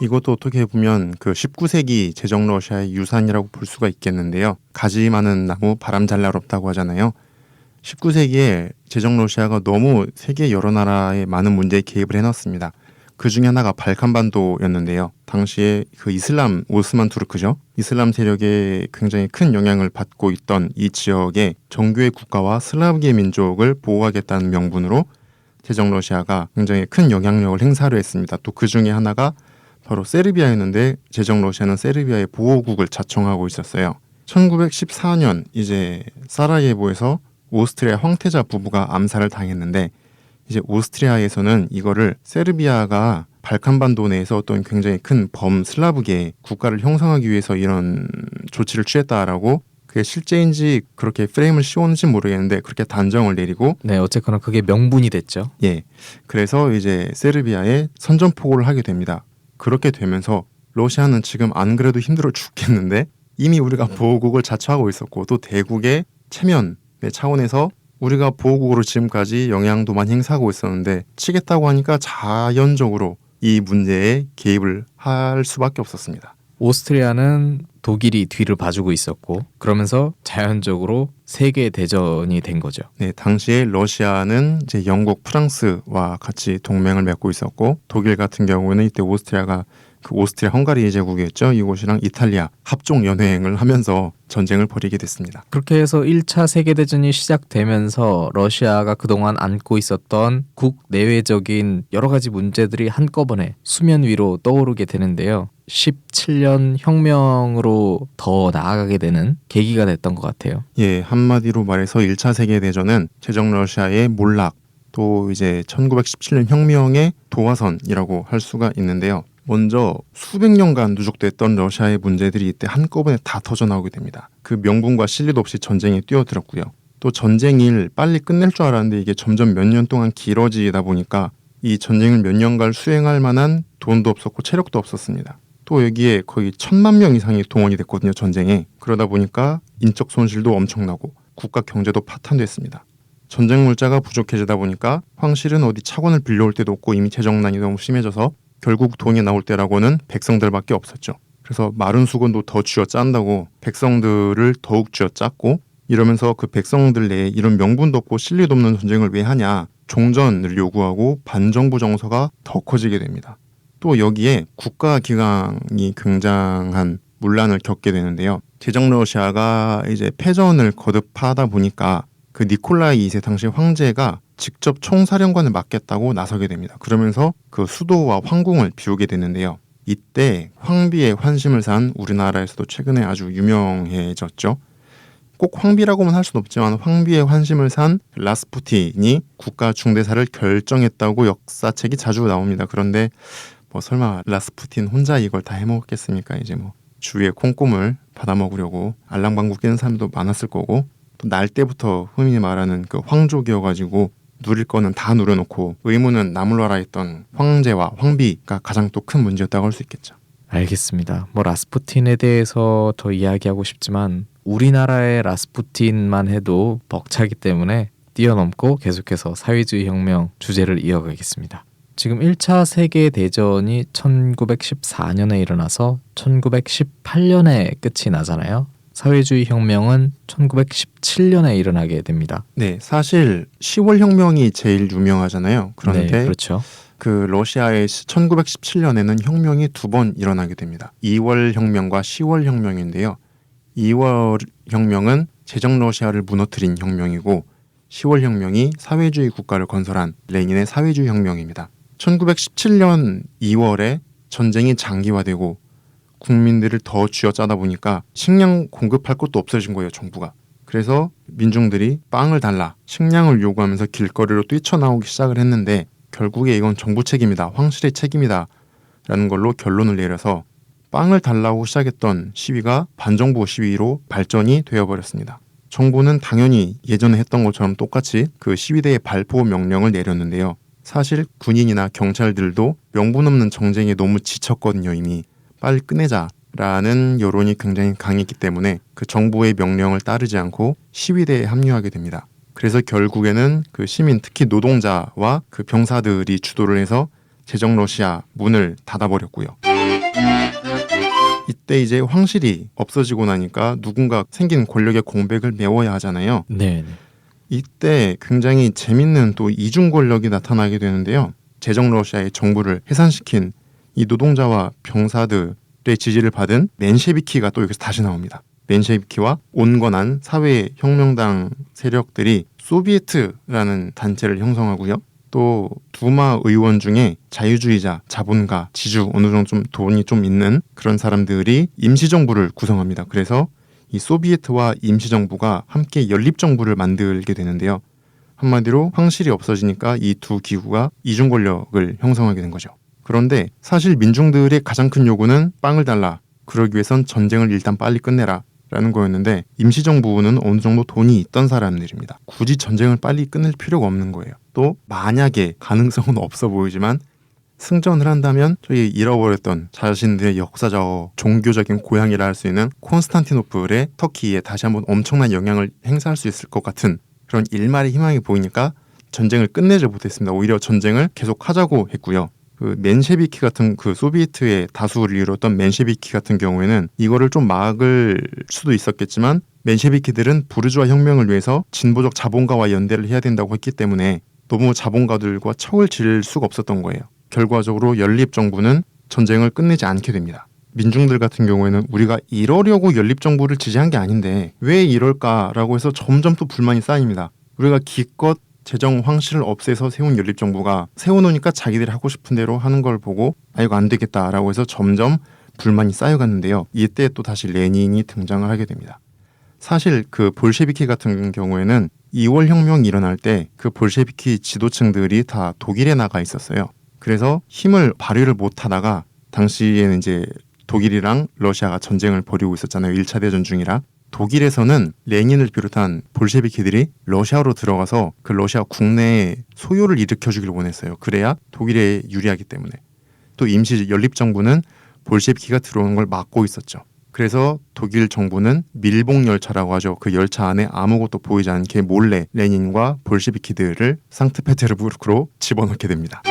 이것도 어떻게 보면 그 19세기 제정 러시아의 유산이라고 볼 수가 있겠는데요. 가지 많은 나무 바람 잘 날 없다고 하잖아요. 19세기에 제정 러시아가 너무 세계 여러 나라의 많은 문제에 개입을 해놨습니다. 그 중에 하나가 발칸반도였는데요. 당시에 그 이슬람 오스만 투르크죠. 이슬람 세력에 굉장히 큰 영향을 받고 있던 이 지역의 정교의 국가와 슬라브계 민족을 보호하겠다는 명분으로 제정 러시아가 굉장히 큰 영향력을 행사를 했습니다. 또 그 중에 하나가 바로 세르비아였는데 제정 러시아는 세르비아의 보호국을 자청하고 있었어요. 1914년 이제 사라예보에서 오스트리아 황태자 부부가 암살을 당했는데 이제 오스트리아에서는 이거를 세르비아가 발칸반도 내에서 어떤 굉장히 큰 범슬라브계 국가를 형성하기 위해서 이런 조치를 취했다라고 그게 실제인지 그렇게 프레임을 씌웠는지 모르겠는데 그렇게 단정을 내리고 네, 어쨌거나 그게 명분이 됐죠. 예, 그래서 이제 세르비아에 선전포고를 하게 됩니다. 그렇게 되면서 러시아는 지금 안 그래도 힘들어 죽겠는데 이미 우리가 보호국을 자처하고 있었고 또 대국의 체면의 차원에서 우리가 보호국으로 지금까지 영향도만 행사하고 있었는데 치겠다고 하니까 자연적으로 이 문제에 개입을 할 수밖에 없었습니다. 오스트리아는 독일이 뒤를 봐주고 있었고 그러면서 자연적으로 세계 대전이 된 거죠. 네, 당시에 러시아는 이제 영국, 프랑스와 같이 동맹을 맺고 있었고 독일 같은 경우는 이때 오스트리아가 그 오스트리아 헝가리 제국이었죠. 이곳이랑 이탈리아 합종 연행을 하면서 전쟁을 벌이게 됐습니다. 그렇게 해서 1차 세계대전이 시작되면서 러시아가 그동안 안고 있었던 국내외적인 여러 가지 문제들이 한꺼번에 수면 위로 떠오르게 되는데요. 17년 혁명으로 더 나아가게 되는 계기가 됐던 것 같아요. 예, 한마디로 말해서 1차 세계대전은 제정 러시아의 몰락 또 이제 1917년 혁명의 도화선이라고 할 수가 있는데요. 먼저 수백 년간 누적됐던 러시아의 문제들이 이때 한꺼번에 다 터져나오게 됩니다. 그 명분과 실리도 없이 전쟁에 뛰어들었고요. 또 전쟁일 빨리 끝낼 줄 알았는데 이게 점점 몇 년 동안 길어지다 보니까 이 전쟁을 몇 년간 수행할 만한 돈도 없었고 체력도 없었습니다. 또 여기에 거의 1,000만 명 이상이 동원이 됐거든요. 전쟁에. 그러다 보니까 인적 손실도 엄청나고 국가 경제도 파탄됐습니다. 전쟁 물자가 부족해지다 보니까 황실은 어디 차관을 빌려올 데도 없고 이미 재정난이 너무 심해져서 결국 돈이 나올 때라고는 백성들밖에 없었죠. 그래서 마른 수건도 더 쥐어짠다고 백성들을 더욱 쥐어짰고 이러면서 그 백성들 내에 이런 명분도 없고 실리도 없는 전쟁을 왜 하냐 종전을 요구하고 반정부 정서가 더 커지게 됩니다. 또 여기에 국가기강이 굉장한 문란을 겪게 되는데요. 제정 러시아가 이제 패전을 거듭하다 보니까 그 니콜라이 2세 당시 황제가 직접 총사령관을 맡겠다고 나서게 됩니다. 그러면서 그 수도와 황궁을 비우게 되는데요. 이때 황비의 환심을 산 우리나라에서도 최근에 아주 유명해졌죠. 꼭 황비라고만 할 수는 없지만 황비의 환심을 산 라스푸틴이 국가 중대사를 결정했다고 역사책이 자주 나옵니다. 그런데 뭐 설마 라스푸틴 혼자 이걸 다 해먹었겠습니까? 이제 뭐 주위에 콩고물 받아먹으려고 알랑방구 끼는 사람도 많았을 거고 또 날 때부터 흔히 말하는 그 황족이어가지고 누릴 거는 다 누려놓고 의무는 나몰라라 했던 황제와 황비가 가장 또 큰 문제였다고 할 수 있겠죠. 알겠습니다. 뭐 라스푸틴에 대해서 더 이야기하고 싶지만 우리나라의 라스푸틴만 해도 벅차기 때문에 뛰어넘고 계속해서 사회주의 혁명 주제를 이어가겠습니다. 지금 1차 세계대전이 1914년에 일어나서 1918년에 끝이 나잖아요. 사회주의 혁명은 1917년에 일어나게 됩니다. 네, 사실 10월 혁명이 제일 유명하잖아요. 그런데 네, 그렇죠. 그 러시아의 1917년에는 혁명이 두 번 일어나게 됩니다. 2월 혁명과 10월 혁명인데요. 2월 혁명은 제정 러시아를 무너뜨린 혁명이고 10월 혁명이 사회주의 국가를 건설한 레닌의 사회주의 혁명입니다. 1917년 2월에 전쟁이 장기화되고 국민들을 더 쥐어짜다 보니까 식량 공급할 것도 없어진 거예요, 정부가. 그래서 민중들이 빵을 달라, 식량을 요구하면서 길거리로 뛰쳐나오기 시작을 했는데 결국에 이건 정부 책임이다, 황실의 책임이다 라는 걸로 결론을 내려서 빵을 달라고 시작했던 시위가 반정부 시위로 발전이 되어버렸습니다. 정부는 당연히 예전에 했던 것처럼 똑같이 그 시위대에 발포 명령을 내렸는데요. 사실 군인이나 경찰들도 명분 없는 정쟁에 너무 지쳤거든요. 이미 빨리 끝내자라는 여론이 굉장히 강했기 때문에 그 정부의 명령을 따르지 않고 시위대에 합류하게 됩니다. 그래서 결국에는 그 시민, 특히 노동자와 그 병사들이 주도를 해서 제정 러시아 문을 닫아버렸고요. 이때 이제 황실이 없어지고 나니까 누군가 생긴 권력의 공백을 메워야 하잖아요. 네. 이때 굉장히 재밌는 또 이중 권력이 나타나게 되는데요. 제정 러시아의 정부를 해산시킨 이 노동자와 병사들의 지지를 받은 맨셰비키가 또 여기서 다시 나옵니다. 맨셰비키와 온건한 사회혁명당 세력들이 소비에트라는 단체를 형성하고요. 또 두마 의원 중에 자유주의자, 자본가, 지주, 어느 정도 좀 돈이 좀 있는 그런 사람들이 임시정부를 구성합니다. 그래서 이 소비에트와 임시정부가 함께 연립정부를 만들게 되는데요. 한마디로 황실이 없어지니까 이 두 기구가 이중 권력을 형성하게 된 거죠. 그런데 사실 민중들의 가장 큰 요구는 빵을 달라, 그러기 위해선 전쟁을 일단 빨리 끝내라 라는 거였는데 임시정부는 어느 정도 돈이 있던 사람들입니다. 굳이 전쟁을 빨리 끝낼 필요가 없는 거예요. 또 만약에 가능성은 없어 보이지만 승전을 한다면 저희 잃어버렸던 자신들의 역사적 종교적인 고향이라 할 수 있는 콘스탄티노플의 터키에 다시 한번 엄청난 영향을 행사할 수 있을 것 같은 그런 일말의 희망이 보이니까 전쟁을 끝내지 못했습니다. 오히려 전쟁을 계속하자고 했고요. 그 맨셰비키 같은 그 소비에트의 다수를 이뤘던 맨셰비키 같은 경우에는 이거를 좀 막을 수도 있었겠지만 맨셰비키들은 부르주아 혁명을 위해서 진보적 자본가와 연대를 해야 된다고 했기 때문에 너무 자본가들과 척을 지을 수가 없었던 거예요. 결과적으로 연립정부는 전쟁을 끝내지 않게 됩니다. 민중들 같은 경우에는 우리가 이러려고 연립정부를 지지한 게 아닌데 왜 이럴까라고 해서 점점 또 불만이 쌓입니다. 우리가 기껏 제정 황실을 없애서 세운 연립정부가 세워놓으니까 자기들이 하고 싶은 대로 하는 걸 보고 아 이거 안 되겠다라고 해서 점점 불만이 쌓여갔는데요. 이때 또 다시 레닌이 등장을 하게 됩니다. 사실 그 볼셰비키 같은 경우에는 2월 혁명이 일어날 때 그 볼셰비키 지도층들이 다 독일에 나가 있었어요. 그래서 힘을 발휘를 못하다가 당시에는 이제 독일이랑 러시아가 전쟁을 벌이고 있었잖아요. 1차 대전 중이라. 독일에서는 레닌을 비롯한 볼셰비키들이 러시아로 들어가서 그 러시아 국내에 소요를 일으켜주길 원했어요. 그래야 독일에 유리하기 때문에. 또 임시 연립정부는 볼셰비키가 들어오는 걸 막고 있었죠. 그래서 독일 정부는 밀봉 열차라고 하죠. 그 열차 안에 아무것도 보이지 않게 몰래 레닌과 볼셰비키들을 상트페테르부르크로 집어넣게 됩니다.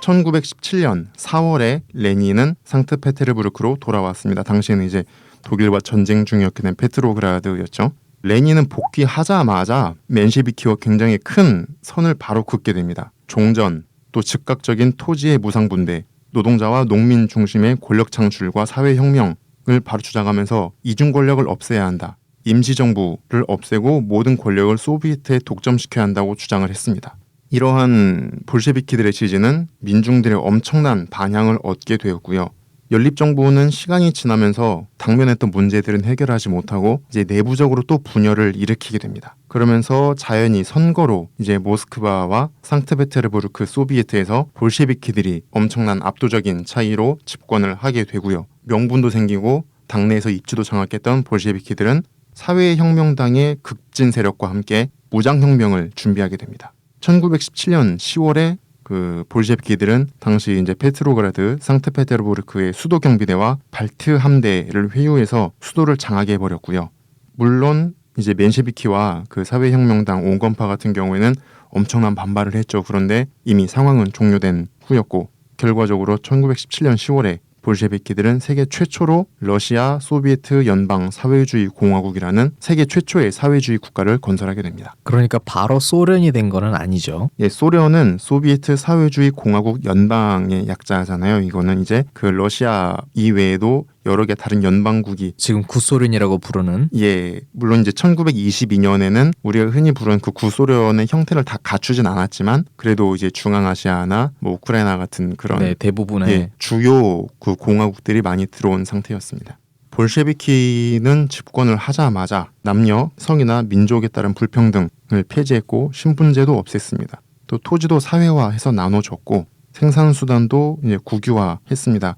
1917년 4월에 레닌은 상트페테르부르크로 돌아왔습니다. 당시에는 이제 독일과 전쟁 중이었기 때문에 페트로그라드였죠. 레닌은 복귀하자마자 맨셰비키와 굉장히 큰 선을 바로 긋게 됩니다. 종전, 또 즉각적인 토지의 무상분배, 노동자와 농민 중심의 권력 창출과 사회혁명을 바로 주장하면서 이중 권력을 없애야 한다. 임시정부를 없애고 모든 권력을 소비에트에 독점시켜야 한다고 주장을 했습니다. 이러한 볼셰비키들의 지지는 민중들의 엄청난 반향을 얻게 되었고요. 연립정부는 시간이 지나면서 당면했던 문제들은 해결하지 못하고 이제 내부적으로 또 분열을 일으키게 됩니다. 그러면서 자연히 선거로 이제 모스크바와 상트페테르부르크 소비에트에서 볼셰비키들이 엄청난 압도적인 차이로 집권을 하게 되고요. 명분도 생기고 당내에서 입지도 장악했던 볼셰비키들은 사회혁명당의 극진 세력과 함께 무장혁명을 준비하게 됩니다. 1917년 10월에 그 볼셰비키들은 당시 이제 페트로그라드, 상트페테르부르크의 수도 경비대와 발트 함대를 회유해서 수도를 장악해 버렸고요. 물론 이제 멘셰비키와 그 사회혁명당 온건파 같은 경우에는 엄청난 반발을 했죠. 그런데 이미 상황은 종료된 후였고 결과적으로 1917년 10월에 볼셰비키들은 세계 최초로 러시아 소비에트 연방 사회주의 공화국이라는 세계 최초의 사회주의 국가를 건설하게 됩니다. 그러니까 바로 소련이 된 거는 아니죠. 예, 소련은 소비에트 사회주의 공화국 연방의 약자잖아요. 이거는 이제 그 러시아 이외에도 여러 개 다른 연방국이 지금 구소련이라고 부르는. 예, 물론 이제 1922년에는 우리가 흔히 부르는 그 구소련의 형태를 다 갖추진 않았지만 그래도 이제 중앙아시아나 뭐 우크라이나 같은 그런 네, 대부분의 예, 주요 그 공화국들이 많이 들어온 상태였습니다. 볼셰비키는 집권을 하자마자 남녀, 성이나 민족에 따른 불평등을 폐지했고 신분제도 없앴습니다. 또 토지도 사회화해서 나눠줬고 생산수단도 이제 국유화했습니다.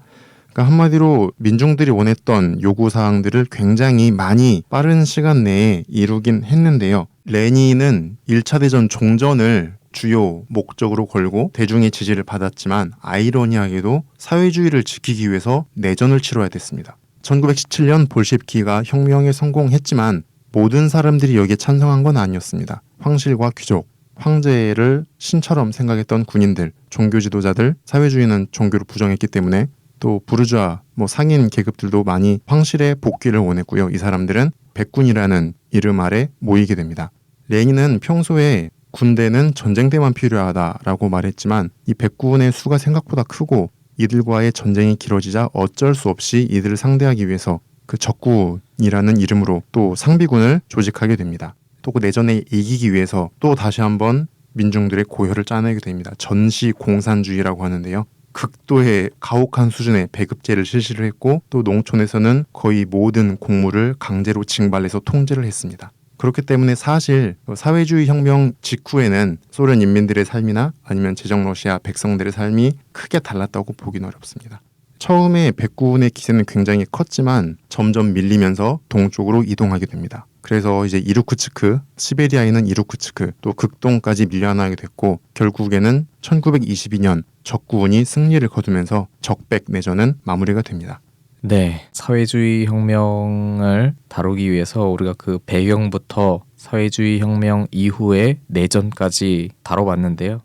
그러니까 한마디로 민중들이 원했던 요구사항들을 굉장히 많이 빠른 시간 내에 이루긴 했는데요. 레닌은 1차 대전 종전을 주요 목적으로 걸고 대중의 지지를 받았지만 아이러니하게도 사회주의를 지키기 위해서 내전을 치러야 됐습니다. 1917년 볼셰비키가 혁명에 성공했지만 모든 사람들이 여기에 찬성한 건 아니었습니다. 황실과 귀족, 황제를 신처럼 생각했던 군인들, 종교 지도자들, 사회주의는 종교를 부정했기 때문에 또 부르주아, 상인 계급들도 많이 황실의 복귀를 원했고요. 이 사람들은 백군이라는 이름 아래 모이게 됩니다. 레닌은 평소에 군대는 전쟁 때만 필요하다라고 말했지만 이 백군의 수가 생각보다 크고 이들과의 전쟁이 길어지자 어쩔 수 없이 이들을 상대하기 위해서 그 적군이라는 이름으로 또 상비군을 조직하게 됩니다. 또 그 내전에 이기기 위해서 또 다시 한번 민중들의 고혈을 짜내게 됩니다. 전시 공산주의라고 하는데요. 극도의 가혹한 수준의 배급제를 실시를 했고 또 농촌에서는 거의 모든 곡물을 강제로 징발해서 통제를 했습니다. 그렇기 때문에 사실 사회주의 혁명 직후에는 소련 인민들의 삶이나 아니면 제정 러시아 백성들의 삶이 크게 달랐다고 보기는 어렵습니다. 처음에 백군의 기세는 굉장히 컸지만 점점 밀리면서 동쪽으로 이동하게 됩니다. 그래서 이제 이루크츠크, 시베리아에 있는 이루크츠크, 또 극동까지 밀려나게 됐고 결국에는 1922년 적군이 승리를 거두면서 적백 내전은 마무리가 됩니다. 네, 사회주의 혁명을 다루기 위해서 우리가 그 배경부터 사회주의 혁명 이후의 내전까지 다뤄봤는데요.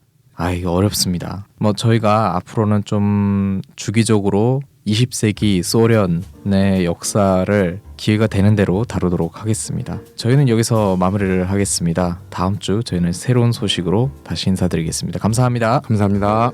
이거 어렵습니다. 저희가 앞으로는 좀 주기적으로 20세기 소련의 역사를 기회가 되는 대로 다루도록 하겠습니다. 저희는 여기서 마무리를 하겠습니다. 다음 주 저희는 새로운 소식으로 다시 인사드리겠습니다. 감사합니다. 감사합니다.